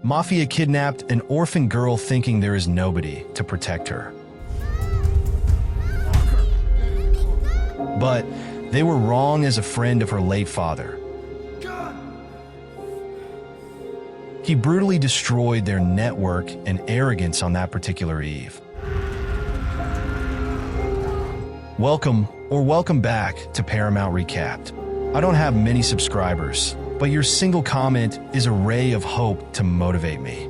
Mafia kidnapped an orphan girl thinking there is nobody to protect her. But they were wrong as a friend of her late father. He brutally destroyed their network and arrogance on that particular eve. Welcome back to Paramount Recapped. I don't have many subscribers, but your single comment is a ray of hope to motivate me.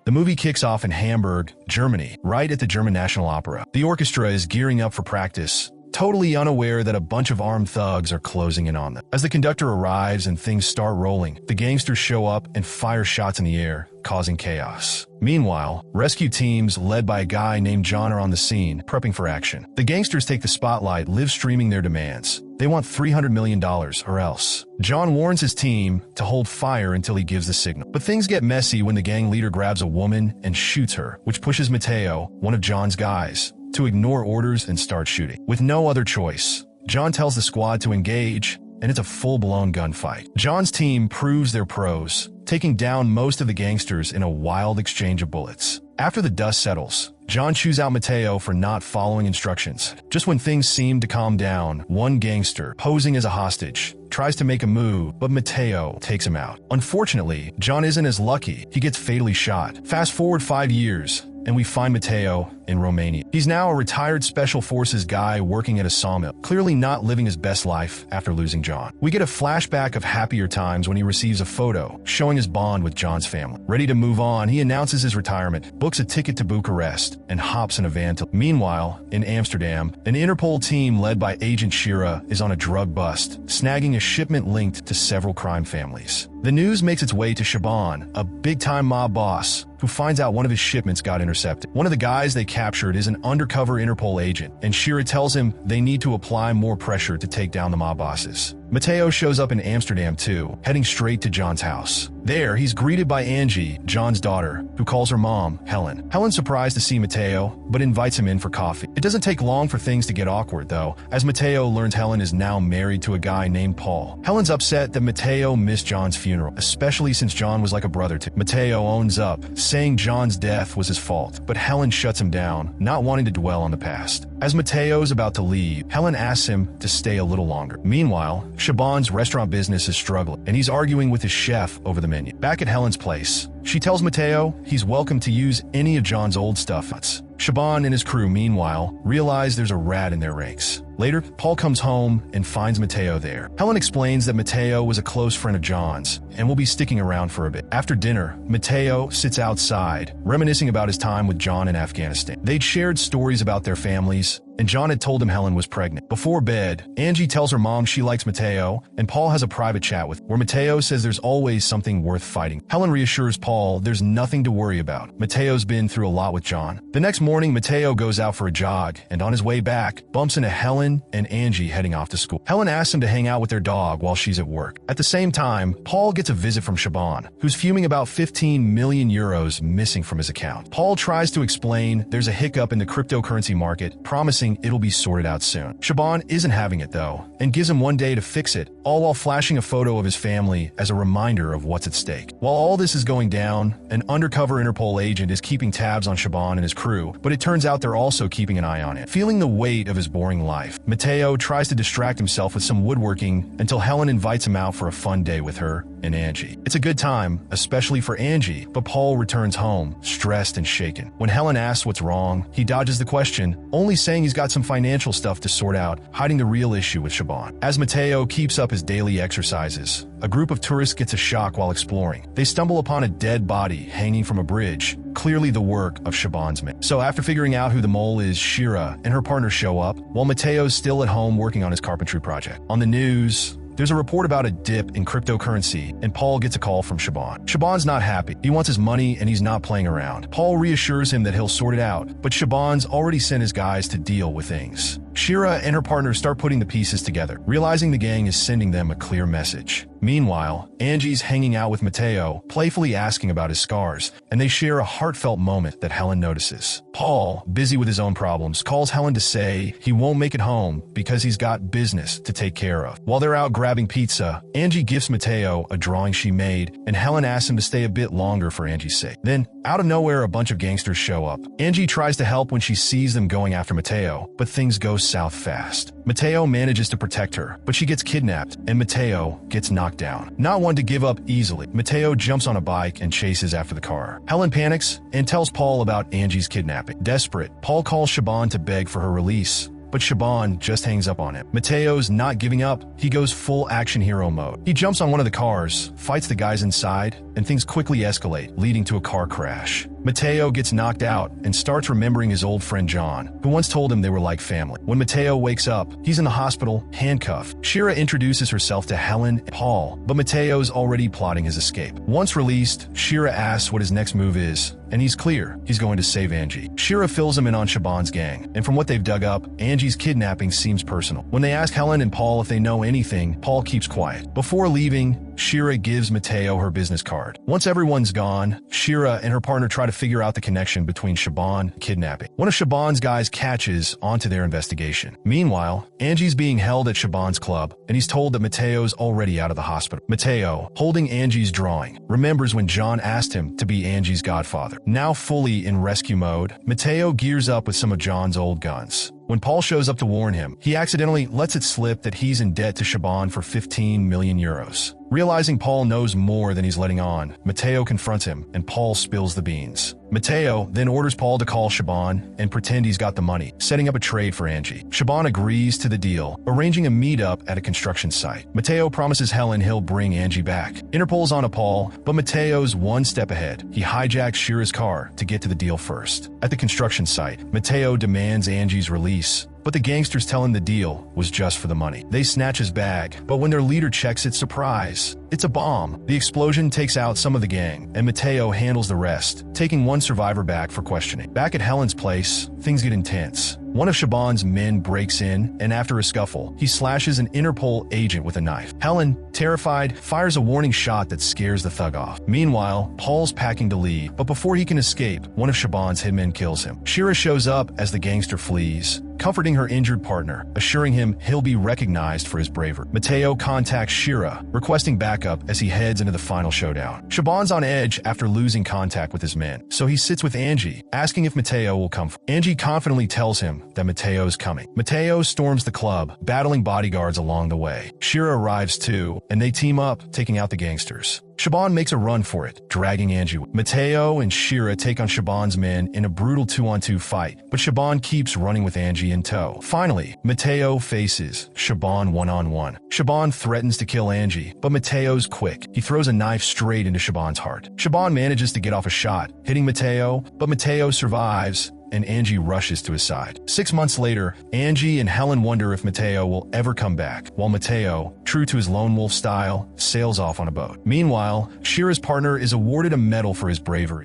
The movie kicks off in Hamburg, Germany, right at the German National Opera. The orchestra is gearing up for practice, totally unaware that a bunch of armed thugs are closing in on them. As the conductor arrives and things start rolling, the gangsters show up and fire shots in the air, causing chaos. Meanwhile, rescue teams led by a guy named John are on the scene, prepping for action. The gangsters take the spotlight, live streaming their demands. They want $300 million or else. John warns his team to hold fire until he gives the signal. But things get messy when the gang leader grabs a woman and shoots her, which pushes Matteo, one of John's guys, to ignore orders and start shooting. With no other choice, John tells the squad to engage, and it's a full-blown gunfight. John's team proves they're pros, taking down most of the gangsters in a wild exchange of bullets. After the dust settles, John chews out Matteo for not following instructions. Just when things seem to calm down, one gangster, posing as a hostage, tries to make a move, but Matteo takes him out. Unfortunately, John isn't as lucky. He gets fatally shot. Fast forward 5 years, and we find Matteo in Romania. He's now a retired special forces guy working at a sawmill, clearly not living his best life after losing John. We get a flashback of happier times when he receives a photo showing his bond with John's family. Ready to move on, he announces his retirement, books a ticket to Bucharest, and hops in a van to... Meanwhile, in Amsterdam, an Interpol team led by Agent Shira is on a drug bust, snagging a shipment linked to several crime families. The news makes its way to Shaban, a big-time mob boss, who finds out one of his shipments got intercepted. One of the guys they captured is an undercover Interpol agent, and Shira tells him they need to apply more pressure to take down the mob bosses. Matteo shows up in Amsterdam too, heading straight to John's house. There, he's greeted by Angie, John's daughter, who calls her mom, Helen. Helen's surprised to see Matteo, but invites him in for coffee. It doesn't take long for things to get awkward, though, as Matteo learns Helen is now married to a guy named Paul. Helen's upset that Matteo missed John's funeral, especially since John was like a brother to him. Matteo owns up, saying John's death was his fault, but Helen shuts him down, not wanting to dwell on the past. As Matteo's about to leave, Helen asks him to stay a little longer. Meanwhile, Shaban's restaurant business is struggling, and he's arguing with his chef over the menu. Back at Helen's place, she tells Matteo he's welcome to use any of John's old stuff. Shaban and his crew, meanwhile, realize there's a rat in their ranks. Later, Paul comes home and finds Matteo there. Helen explains that Matteo was a close friend of John's and will be sticking around for a bit. After dinner, Matteo sits outside, reminiscing about his time with John in Afghanistan. They'd shared stories about their families, and John had told him Helen was pregnant. Before bed, Angie tells her mom she likes Matteo, and Paul has a private chat with her, where Matteo says there's always something worth fighting. Helen reassures Paul there's nothing to worry about. Matteo's been through a lot with John. The next morning, Matteo goes out for a jog, and on his way back, bumps into Helen and Angie heading off to school. Helen asks him to hang out with their dog while she's at work. At the same time, Paul gets a visit from Shaban, who's fuming about 15 million euros missing from his account. Paul tries to explain there's a hiccup in the cryptocurrency market, promising it'll be sorted out soon. Shaban isn't having it though, and gives him one day to fix it, all while flashing a photo of his family as a reminder of what's at stake. While all this is going down, an undercover Interpol agent is keeping tabs on Shaban and his crew, but it turns out they're also keeping an eye on him. Feeling the weight of his boring life, Matteo tries to distract himself with some woodworking until Helen invites him out for a fun day with her and Angie. It's a good time, especially for Angie, but Paul returns home, stressed and shaken. When Helen asks what's wrong, he dodges the question, only saying he's got some financial stuff to sort out, hiding the real issue with Shaban. As Matteo keeps up his daily exercises, a group of tourists gets a shock while exploring. They stumble upon a dead body hanging from a bridge, clearly the work of Shaban's men. So after figuring out who the mole is, Shira and her partner show up, while Matteo's still at home working on his carpentry project. On the news, there's a report about a dip in cryptocurrency, and Paul gets a call from Shaban. Shaban's not happy. He wants his money, and he's not playing around. Paul reassures him that he'll sort it out, but Shaban's already sent his guys to deal with things. Shira and her partner start putting the pieces together, realizing the gang is sending them a clear message. Meanwhile, Angie's hanging out with Mateo, playfully asking about his scars, and they share a heartfelt moment that Helen notices. Paul, busy with his own problems, calls Helen to say he won't make it home because he's got business to take care of. While they're out grabbing pizza, Angie gifts Mateo a drawing she made, and Helen asks him to stay a bit longer for Angie's sake. Then, out of nowhere, a bunch of gangsters show up. Angie tries to help when she sees them going after Mateo, but things go south fast. Mateo manages to protect her, but she gets kidnapped, and Mateo gets knocked down. Not one to give up easily, Mateo jumps on a bike and chases after the car. Helen panics and tells Paul about Angie's kidnapping. Desperate, Paul calls Shaban to beg for her release, but Shaban just hangs up on him. Mateo's not giving up. He goes full action hero mode. He jumps on one of the cars, fights the guys inside, and things quickly escalate, leading to a car crash. Mateo gets knocked out and starts remembering his old friend John, who once told him they were like family. When Mateo wakes up, he's in the hospital, handcuffed. Shira introduces herself to Helen and Paul, but Mateo's already plotting his escape. Once released, Shira asks what his next move is, and he's clear he's going to save Angie. Shira fills him in on Shaban's gang, and from what they've dug up, Angie's kidnapping seems personal. When they ask Helen and Paul if they know anything, Paul keeps quiet. Before leaving, Shira gives Mateo her business card. Once everyone's gone, Shira and her partner try to figure out the connection between Shaban and kidnapping. One of Shaban's guys catches onto their investigation. Meanwhile, Angie's being held at Shaban's club, and he's told that Mateo's already out of the hospital. Mateo, holding Angie's drawing, remembers when John asked him to be Angie's godfather. Now fully in rescue mode, Mateo gears up with some of John's old guns. When Paul shows up to warn him, he accidentally lets it slip that he's in debt to Shaban for 15 million euros. Realizing Paul knows more than he's letting on, Mateo confronts him, and Paul spills the beans. Mateo then orders Paul to call Shaban and pretend he's got the money, setting up a trade for Angie. Shaban agrees to the deal, arranging a meetup at a construction site. Mateo promises Helen he'll bring Angie back. Interpol's on to Paul, but Mateo's one step ahead. He hijacks Shira's car to get to the deal first. At the construction site, Mateo demands Angie's release, but the gangsters tell him the deal was just for the money. They snatch his bag, but when their leader checks it, surprise, it's a bomb. The explosion takes out some of the gang, and Mateo handles the rest, taking one survivor back for questioning. Back at Helen's place, things get intense. One of Shaban's men breaks in, and after a scuffle, he slashes an Interpol agent with a knife. Helen, terrified, fires a warning shot that scares the thug off. Meanwhile, Paul's packing to leave, but before he can escape, one of Shaban's hitmen kills him. Shira shows up as the gangster flees, comforting her injured partner, assuring him he'll be recognized for his bravery. Mateo contacts Shira, requesting backup as he heads into the final showdown. Shaban's on edge after losing contact with his men, so he sits with Angie, asking if Mateo will come. Angie confidently tells him that Mateo's coming. Mateo storms the club, battling bodyguards along the way. Shira arrives too, and they team up, taking out the gangsters. Shaban makes a run for it, dragging Angie. Mateo and Shira take on Shaban's men in a brutal 2-on-2 fight, but Shaban keeps running with Angie in tow. Finally, Mateo faces Shaban 1-on-1. Shaban threatens to kill Angie, but Mateo's quick. He throws a knife straight into Shaban's heart. Shaban manages to get off a shot, hitting Mateo, but Mateo survives, and Angie rushes to his side. 6 months later, Angie and Helen wonder if Mateo will ever come back, while Mateo, true to his lone wolf style, sails off on a boat. Meanwhile, Shira's partner is awarded a medal for his bravery.